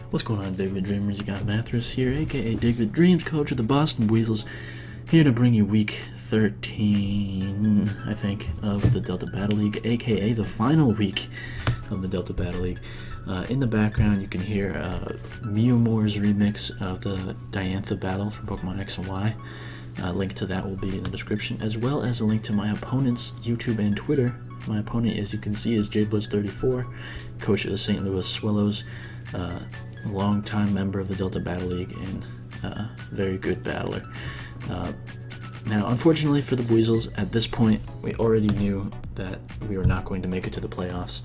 What's going on, Diggletdreamers? You got Mathras here, aka Diggletdreams, coach of the Boston Buizels, here to bring you week 13, I think, of the Delta Battle League, aka the final week of the Delta Battle League. In the background, you can hear Mewmore's remix of the Diantha battle from Pokemon X and Y. Link to that will be in the description, as well as a link to my opponent's YouTube and Twitter. My opponent, as you can see, is JayBlitz34, coach of the St. Louis Swellows, long-time member of the Delta Battle League, and very good battler. Now, unfortunately for the Buizels, at this point, we already knew that we were not going to make it to the playoffs.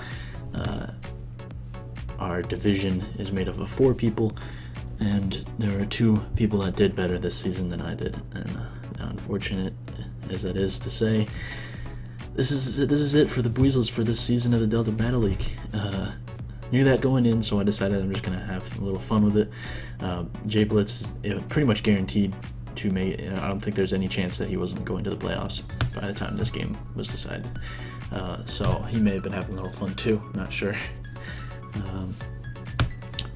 Our division is made up of 4 people, and there are 2 people that did better this season than I did. And unfortunate as that is to say, this is it for the Buizels for this season of the Delta Battle League. Knew that going in, so I decided I'm just going to have a little fun with it. JayBlitz is pretty much guaranteed to make it. I don't think there's any chance that he wasn't going to the playoffs by the time this game was decided. So he may have been having a little fun too, not sure.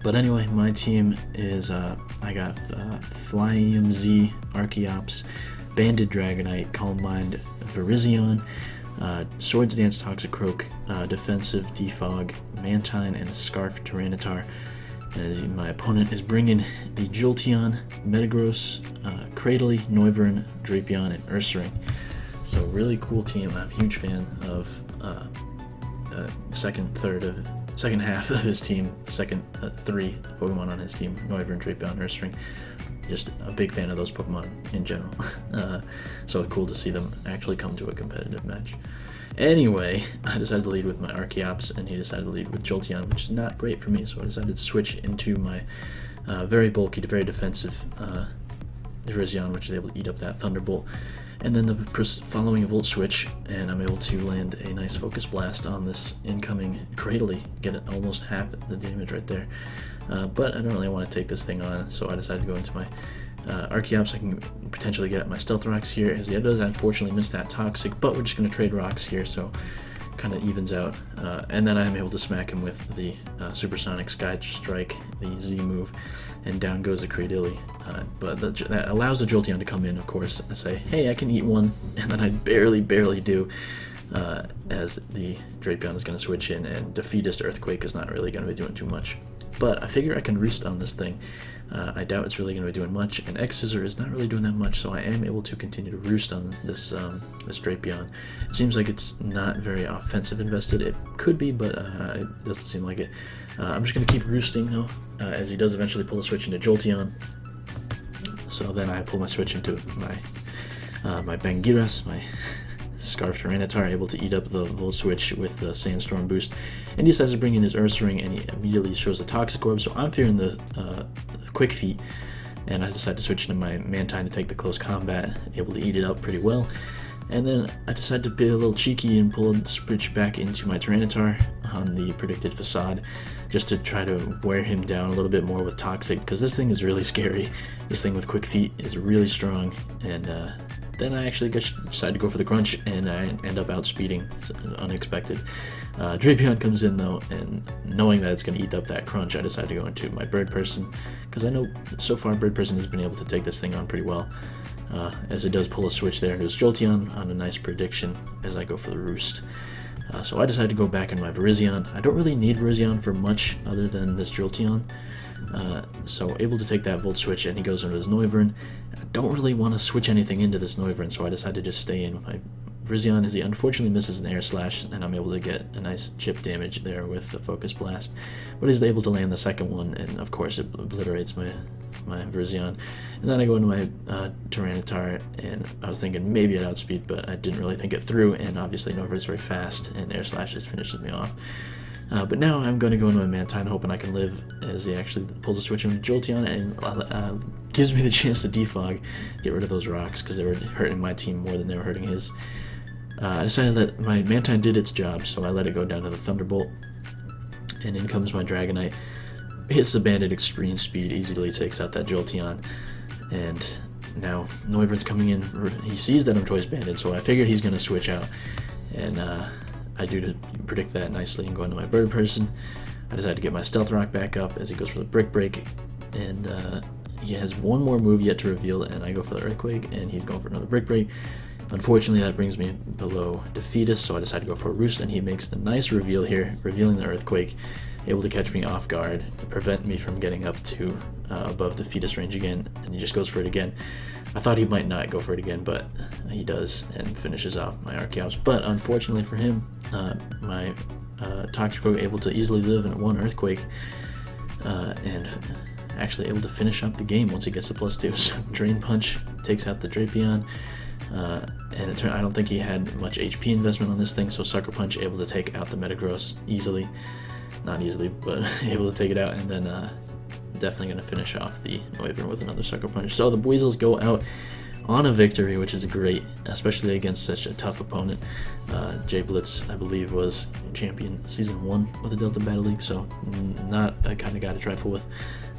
But anyway, my team is, I got Flying Z, Archeops, Banded Dragonite, Calm Mind, Virizion, Swords Dance Toxicroak, Defensive Defog, Mantine, and a Scarf Tyranitar. As my opponent is bringing the Jolteon, Metagross, Cradily, Noivern, Drapion, and Ursaring. So really cool team. I'm a huge fan of the second half of his team, second 3 Pokemon on his team, Noivern, Drapion, Ursaring. Just a big fan of those Pokemon in general. So cool to see them actually come to a competitive match. Anyway, I decided to lead with my Archeops, and he decided to lead with Jolteon, which is not great for me, so I decided to switch into my very bulky, very defensive Virizion, which is able to eat up that Thunderbolt. And then the following Volt Switch, and I'm able to land a nice Focus Blast on this incoming Cradily, get it almost half the damage right there. But I don't really want to take this thing on, so I decided to go into my Archeops. I can potentially get at my Stealth Rocks here, as he does unfortunately miss that Toxic, but we're just going to trade Rocks here, so kind of evens out. And then I'm able to smack him with the Supersonic Sky Strike, the Z move, and down goes the Cradily. But that allows the Jolteon to come in, of course, and say, hey, I can eat one, and then I barely do, as the Drapion is going to switch in, and Defeatist Earthquake is not really going to be doing too much. But I figure I can Roost on this thing. I doubt it's really going to be doing much, and X-Scissor is not really doing that much, so I am able to continue to Roost on this this Drapion. It seems like it's not very offensive invested. It could be, but it doesn't seem like it. I'm just going to keep Roosting, though, as he does eventually pull a switch into Jolteon. So then I pull my switch into my Bangiras, my Scarf Tyranitar, able to eat up the Volt Switch with the Sandstorm boost, and he decides to bring in his Ursaring, and he immediately shows the Toxic Orb, so I'm fearing the Quick Feet, and I decide to switch into my Mantine to take the Close Combat, able to eat it up pretty well. And then I decide to be a little cheeky and pull a switch back into my Tyranitar on the predicted Facade, just to try to wear him down a little bit more with Toxic, because this thing is really scary. This thing with Quick Feet is really strong, and then I actually decide to go for the Crunch, and I end up outspeeding, unexpected. Drapion comes in though, and knowing that it's going to eat up that Crunch, I decide to go into my Bird Person, because I know so far Bird Person has been able to take this thing on pretty well, as it does pull a switch there to his Jolteon on a nice prediction as I go for the Roost. So I decided to go back in my Virizion. I don't really need Virizion for much other than this Jolteon. So able to take that Volt Switch, and he goes into his Noivern. I don't really want to switch anything into this Noivern, so I decided to just stay in with my Virizion, as he unfortunately misses an Air Slash, and I'm able to get a nice chip damage there with the Focus Blast. But he's able to land the second one, and of course it obliterates my Virizion. And then I go into my Tyranitar, and I was thinking maybe I'd outspeed, but I didn't really think it through, and obviously Noivern is very fast, and Air Slash just finishes me off. But now I'm going to go into my Mantine, hoping I can live, as he actually pulls a switch into Jolteon and gives me the chance to defog, get rid of those rocks, because they were hurting my team more than they were hurting his. I decided that my Mantine did its job, so I let it go down to the Thunderbolt, and in comes my Dragonite. Hits the Bandit Extreme Speed, easily takes out that Jolteon, and now Noivern's coming in. He sees that I'm Choice Banded, so I figured he's going to switch out, and I do to predict that nicely and go into my Bird Person. I decided to get my Stealth Rock back up as he goes for the Brick Break, and he has one more move yet to reveal, and I go for the Earthquake, and he's going for another Brick Break. Unfortunately, that brings me below Defeatist, so I decided to go for a Roost, and he makes the nice reveal here, revealing the Earthquake, able to catch me off guard, to prevent me from getting up to above Defeatist range again, and he just goes for it again. I thought he might not go for it again, but he does, and finishes off my Archeops. But unfortunately for him, my Toxicroak able to easily live in one Earthquake, and actually able to finish up the game once he gets to +2. So Drain Punch takes out the Drapion, and I don't think he had much HP investment on this thing, so Sucker Punch able to take out the Metagross easily. Not easily, but able to take it out, and then definitely going to finish off the Noivern with another Sucker Punch. So the Buizels go out on a victory, which is great, especially against such a tough opponent. JayBlitz, I believe, was champion Season 1 of the Delta Battle League, so not a kind of guy to trifle with.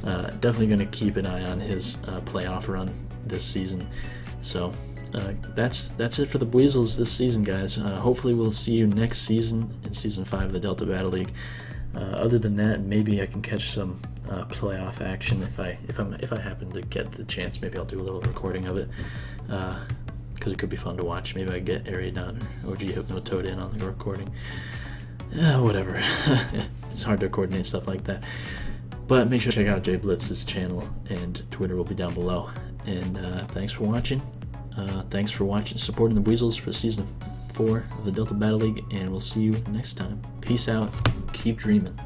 Definitely going to keep an eye on his playoff run this season. So that's it for the Buizels this season, guys. Hopefully we'll see you next season in Season 5 of the Delta Battle League. Other than that, maybe I can catch some playoff action if I happen to get the chance. Maybe I'll do a little recording of it, because it could be fun to watch. Maybe I get Ariadon or OG Hypnotoad in on the recording. Whatever. It's hard to coordinate stuff like that. But make sure to check out JayBlitz's channel, and Twitter will be down below. And thanks for watching. Thanks for supporting the Buizels for Season 4 of the Delta Battle League, and we'll see you next time. Peace out. Keep dreaming.